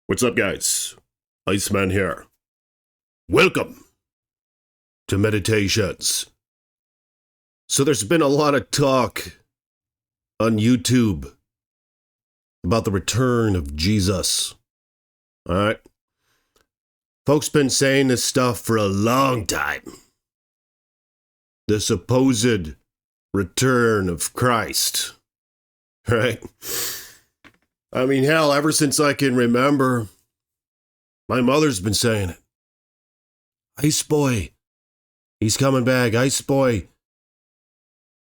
What's up, guys? Iceman here. Welcome to Meditations. So there's been a lot of talk on YouTube about the return of Jesus. All right? Folks been saying this stuff for a long time. The supposed return of Christ. Right? I mean, hell, ever since I can remember, my mother's been saying it. Ice Boy, he's coming back. Ice Boy,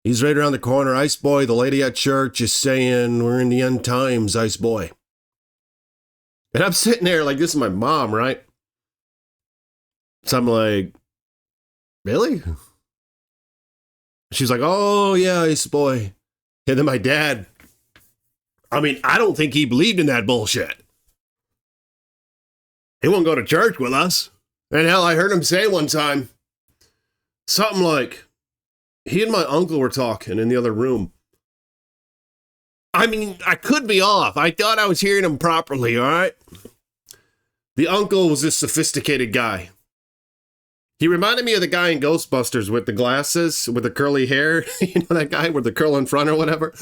he's right around the corner. Ice Boy, the lady at church is saying we're in the end times, Ice Boy. And I'm sitting there like, this is my mom, right? So I'm like, really? She's like, oh, yeah, Ice Boy. And then my dad, I mean, I don't think he believed in that bullshit. He wouldn't go to church with us. And hell, I heard him say one time, something like, he and my uncle were talking in the other room. I mean, I could be off. I thought I was hearing him properly, all right? The uncle was this sophisticated guy. He reminded me of the guy in Ghostbusters with the glasses, with the curly hair. You know that guy with the curl in front or whatever?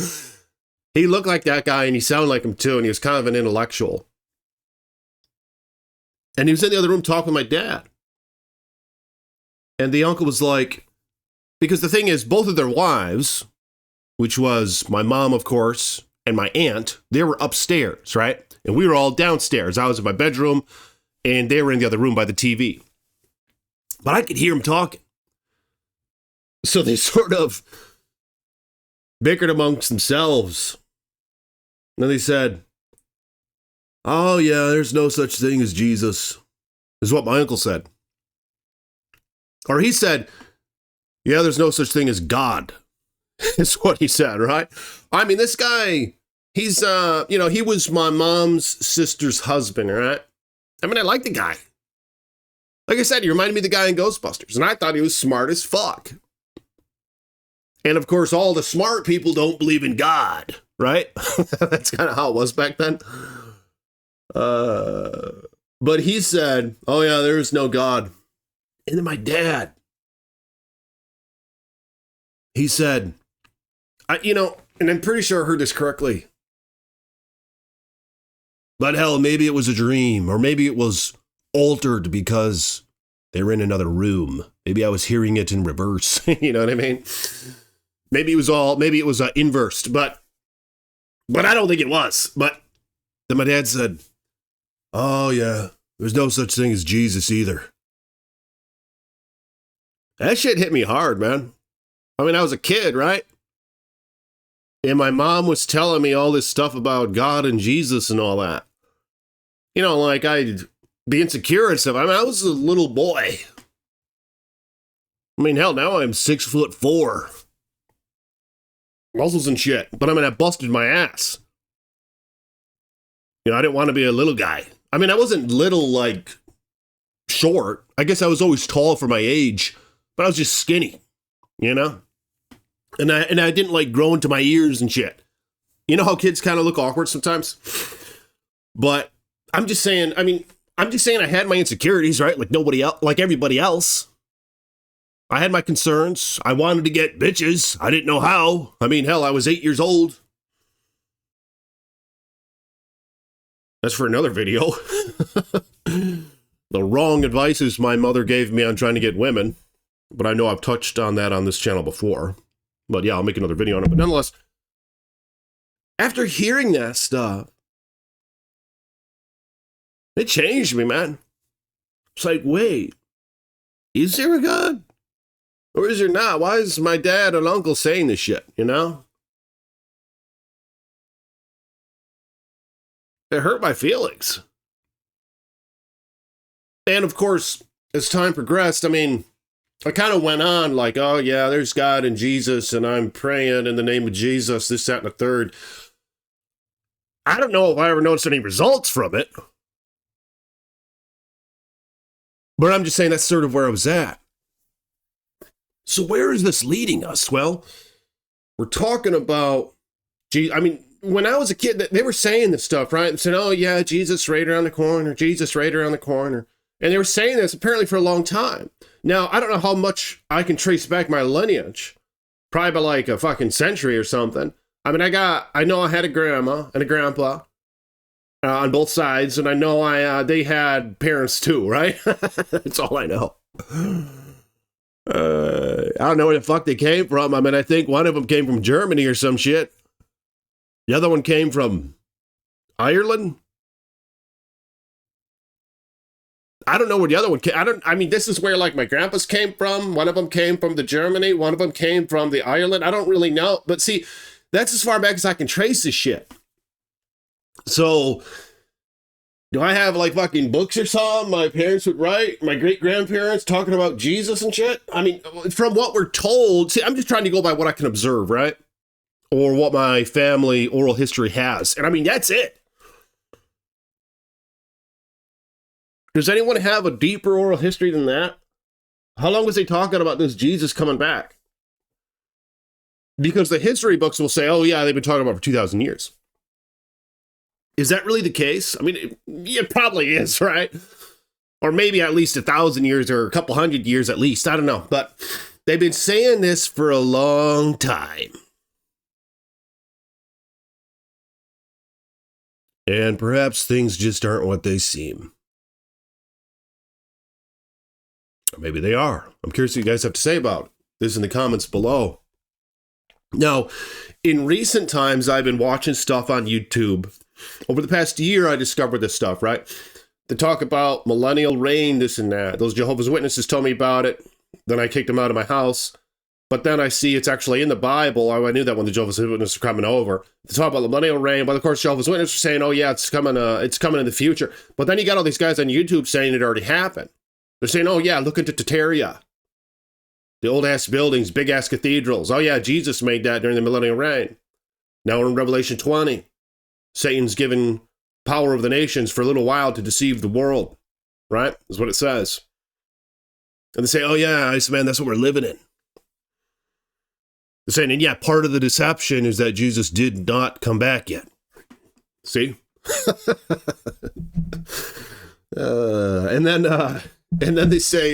He looked like that guy, and he sounded like him too, and he was kind of an intellectual. And he was in the other room talking with my dad. And the uncle was like, because the thing is, both of their wives, which was my mom, of course, and my aunt, they were upstairs, right? And we were all downstairs. I was in my bedroom, and they were in the other room by the TV. But I could hear them talking. So they sort of bickered amongst themselves. And then they said, oh, yeah, there's no such thing as Jesus, is what my uncle said. Or he said, yeah, there's no such thing as God, is what he said, right? I mean, this guy, he's, he was my mom's sister's husband, right? I mean, I like the guy. Like I said, he reminded me of the guy in Ghostbusters, and I thought he was smart as fuck. And of course, all the smart people don't believe in God, right? That's kind of how it was back then. But he said, oh yeah, there is no God. And then my dad, he said, and I'm pretty sure I heard this correctly. But hell, maybe it was a dream, or maybe it was altered because they were in another room. Maybe I was hearing it in reverse. You know what I mean? Maybe it was inversed, but I don't think it was. But then my dad said, oh yeah, there's no such thing as Jesus either. That shit hit me hard, man. I mean, I was a kid, right? And my mom was telling me all this stuff about God and Jesus and all that. You know, like I'd be insecure and stuff. I mean, I was a little boy. I mean, hell, now I'm 6'4". Muscles and shit. But I mean, I busted my ass. You know, I didn't want to be a little guy. I mean, I wasn't little, like, short. I guess I was always tall for my age, but I was just skinny, you know? And I didn't, like, grow into my ears and shit. You know how kids kind of look awkward sometimes? But I'm just saying I had my insecurities, right? Like nobody else, like everybody else. I had my concerns. I wanted to get bitches. I didn't know how. I mean, hell, I was 8 years old. That's for another video. The wrong advices my mother gave me on trying to get women. But I know I've touched on that on this channel before. But yeah, I'll make another video on it. But nonetheless, after hearing that stuff, it changed me, man. It's like, wait, is there a God? Or is there not? Why is my dad and uncle saying this shit, you know? It hurt my feelings. And of course, as time progressed, I mean, I kind of went on like, oh yeah, there's God and Jesus, and I'm praying in the name of Jesus, this, that, and the third. I don't know if I ever noticed any results from it. But I'm just saying that's sort of where I was at. So where is this leading us? Well, we're talking about, I mean, when I was a kid, they were saying this stuff, right? And saying, oh, yeah, Jesus right around the corner, Jesus right around the corner. And they were saying this apparently for a long time. Now, I don't know how much I can trace back my lineage. Probably by like a fucking century or something. I mean, I know I had a grandma and a grandpa on both sides, and I know they had parents too, right? That's all I know. I don't know where the fuck they came from. I mean, I think one of them came from Germany or some shit. The other one came from Ireland. I don't know where the other one came. I mean, this is where like my grandpa's came from. One of them came from the Germany. One of them came from the Ireland. I don't really know. But see, that's as far back as I can trace this shit. So, do I have like fucking books or something my parents would write? My great-grandparents talking about Jesus and shit? I mean, from what we're told, see, I'm just trying to go by what I can observe, right? Or what my family oral history has. And I mean, that's it. Does anyone have a deeper oral history than that? How long was they talking about this Jesus coming back? Because the history books will say, oh yeah, they've been talking about it for 2,000 years. Is that really the case? I mean, it probably is, right? Or maybe at least 1,000 years or a couple hundred years at least. I don't know. But they've been saying this for a long time. And perhaps things just aren't what they seem. Or maybe they are. I'm curious what you guys have to say about this in the comments below. Now, in recent times, I've been watching stuff on YouTube. Over the past year, I discovered this stuff, right? They talk about millennial reign, this and that. Those Jehovah's Witnesses told me about it. Then I kicked them out of my house. But then I see it's actually in the Bible. I knew that when the Jehovah's Witnesses were coming over. They talk about the millennial reign. But of course, Jehovah's Witnesses are saying, oh yeah, it's coming in the future. But then you got all these guys on YouTube saying it already happened. They're saying, oh yeah, look into Tataria. The old-ass buildings, big-ass cathedrals. Oh yeah, Jesus made that during the millennial reign. Now we're in Revelation 20. Satan's given power of the nations for a little while to deceive the world. Right? That's what it says. And they say, oh yeah, Iceman, that's what we're living in. They're saying, and yeah, part of the deception is that Jesus did not come back yet. See? And then they say,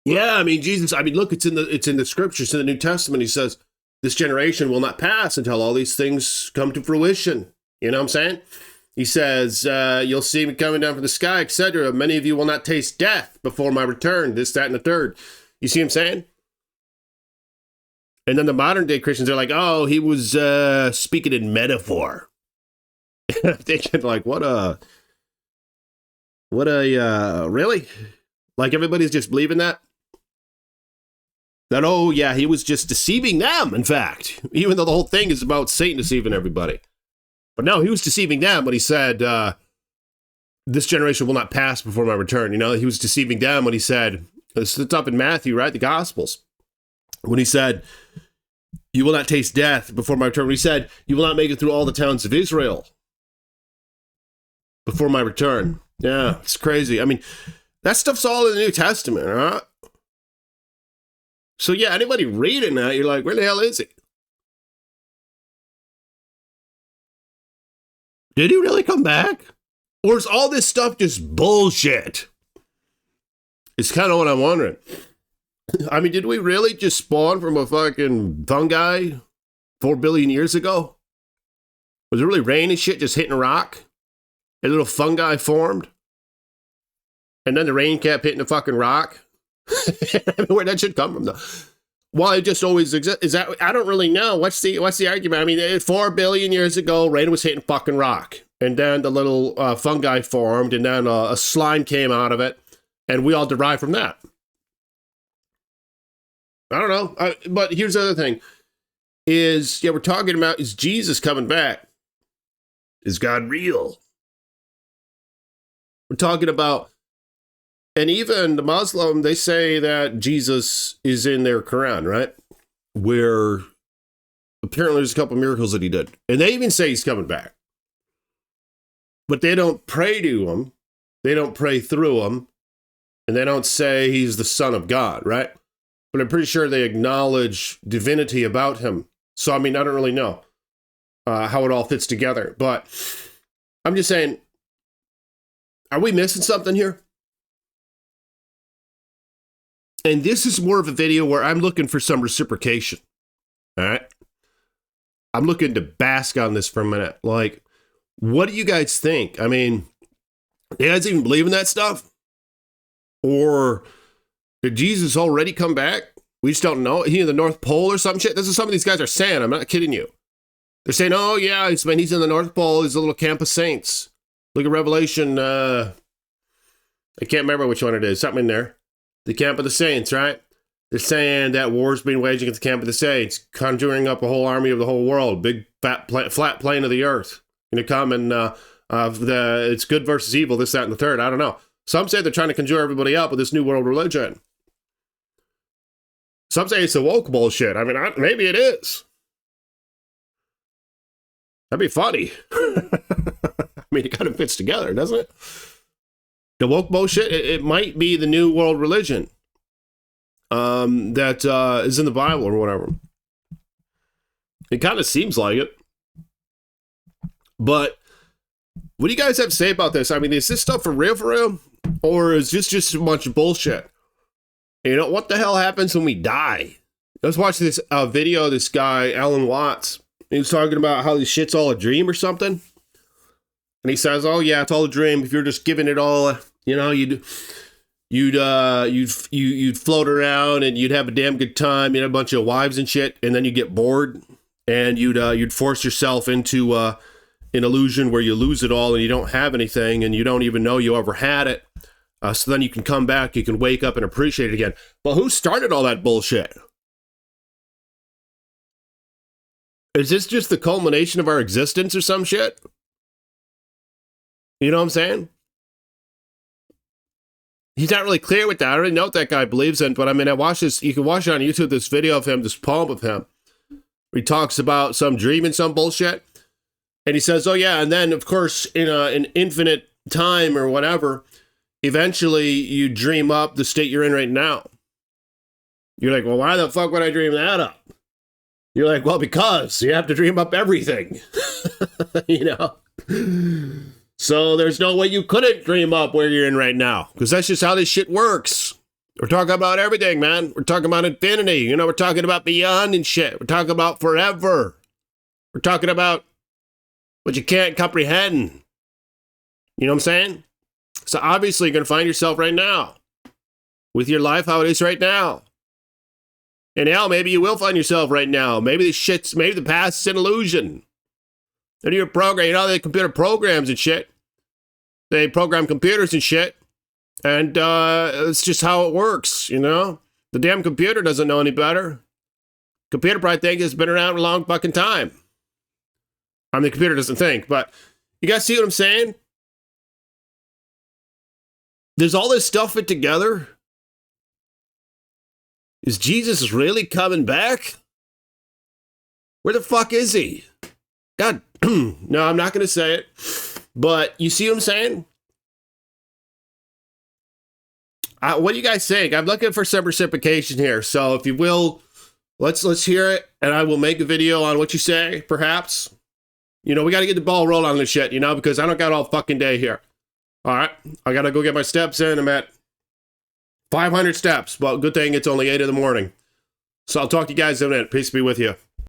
yeah, I mean, Jesus, I mean, look, it's in the scriptures, in the New Testament. He says, this generation will not pass until all these things come to fruition. You know what I'm saying? He says, you'll see me coming down from the sky, etc. Many of you will not taste death before my return, this, that, and the third. You see what I'm saying? And then the modern day Christians are like, oh, he was speaking in metaphor. I'm thinking like, really? Like everybody's just believing that? That, oh yeah, he was just deceiving them, in fact. Even though the whole thing is about Satan deceiving everybody. But no, he was deceiving them when he said, this generation will not pass before my return. You know, he was deceiving them when he said, it's up in Matthew, right? The Gospels. When he said, you will not taste death before my return. When he said, you will not make it through all the towns of Israel before my return. Yeah, it's crazy. I mean, that stuff's all in the New Testament, huh? So yeah, anybody reading that, you're like, where the hell is he? Did he really come back? Or is all this stuff just bullshit? It's kind of what I'm wondering. I mean, did we really just spawn from a fucking fungi 4 billion years ago? Was it really rain and shit just hitting a rock? A little fungi formed? And then the rain kept hitting the fucking rock? I mean, where'd that shit come from, though? Well, it just always exists. Is that, I don't really know. What's the argument? I mean, 4 billion years ago, rain was hitting fucking rock. And then the little fungi formed, and then a slime came out of it, and we all derived from that. I don't know. But here's the other thing. We're talking about, is Jesus coming back? Is God real? We're talking about, and even the Muslim, they say that Jesus is in their Quran, right? Where apparently there's a couple miracles that he did. And they even say he's coming back. But they don't pray to him. They don't pray through him. And they don't say he's the Son of God, right? But I'm pretty sure they acknowledge divinity about him. So, I mean, I don't really know. how it all fits together. But I'm just saying, are we missing something here? And this is more of a video where I'm looking for some reciprocation. All right. I'm looking to bask on this for a minute. Like, what do you guys think? I mean, do you guys even believe in that stuff? Or did Jesus already come back? We just don't know. He in the North Pole or some shit? This is something these guys are saying. I'm not kidding you. They're saying, oh, yeah, he's in the North Pole. He's a little camp of saints. Look at Revelation. I can't remember which one it is. Something in there. The camp of the saints, right? They're saying that war's being waged against the camp of the saints, conjuring up a whole army of the whole world, big flat plane of the earth. Going to come and it's good versus evil, this, that, and the third. I don't know. Some say they're trying to conjure everybody up with this new world religion. Some say it's a woke bullshit. I mean, maybe it is. That'd be funny. I mean, it kind of fits together, doesn't it? The woke bullshit, it might be the new world religion that is in the Bible or whatever. It kind of seems like it. But what do you guys have to say about this? I mean, is this stuff for real? Or is this just a bunch of bullshit? You know, what the hell happens when we die? I was watching this video of this guy, Alan Watts. He was talking about how this shit's all a dream or something. And he says, oh, yeah, it's all a dream. If you're just giving it all, you know, you'd float around and you'd have a damn good time. You'd have a bunch of wives and shit. And then you get bored and you'd force yourself into an illusion where you lose it all and you don't have anything and you don't even know you ever had it. So then you can come back, you can wake up and appreciate it again. But who started all that bullshit? Is this just the culmination of our existence or some shit? You know what I'm saying? He's not really clear with that. I don't really know what that guy believes in, but I mean, I watched this. You can watch it on YouTube, this video of him, this poem of him. He talks about some dream and some bullshit. And he says, oh yeah, and then of course, in an infinite time or whatever, eventually you dream up the state you're in right now. You're like, well, why the fuck would I dream that up? You're like, well, because you have to dream up everything. You know? So there's no way you couldn't dream up where you're in right now. Because that's just how this shit works. We're talking about everything, man. We're talking about infinity. You know, we're talking about beyond and shit. We're talking about forever. We're talking about what you can't comprehend. You know what I'm saying? So obviously you're going to find yourself right now. With your life how it is right now. And hell, maybe you will find yourself right now. Maybe the past is an illusion. And your program, you know, they computer programs and shit. They program computers and shit. And it's just how it works, you know? The damn computer doesn't know any better. Computer probably thinks it's been around a long fucking time. I mean, the computer doesn't think, but you guys see what I'm saying? There's all this stuff fit together. Is Jesus really coming back? Where the fuck is he? God, no, I'm not going to say it. But you see what I'm saying? What do you guys think? I'm looking for some reciprocation here. So if you will, let's hear it. And I will make a video on what you say, perhaps. You know, we got to get the ball rolling on this shit, you know, because I don't got all fucking day here. All right. I got to go get my steps in. I'm at 500 steps. But good thing it's only 8 in the morning. So I'll talk to you guys in a minute. Peace be with you.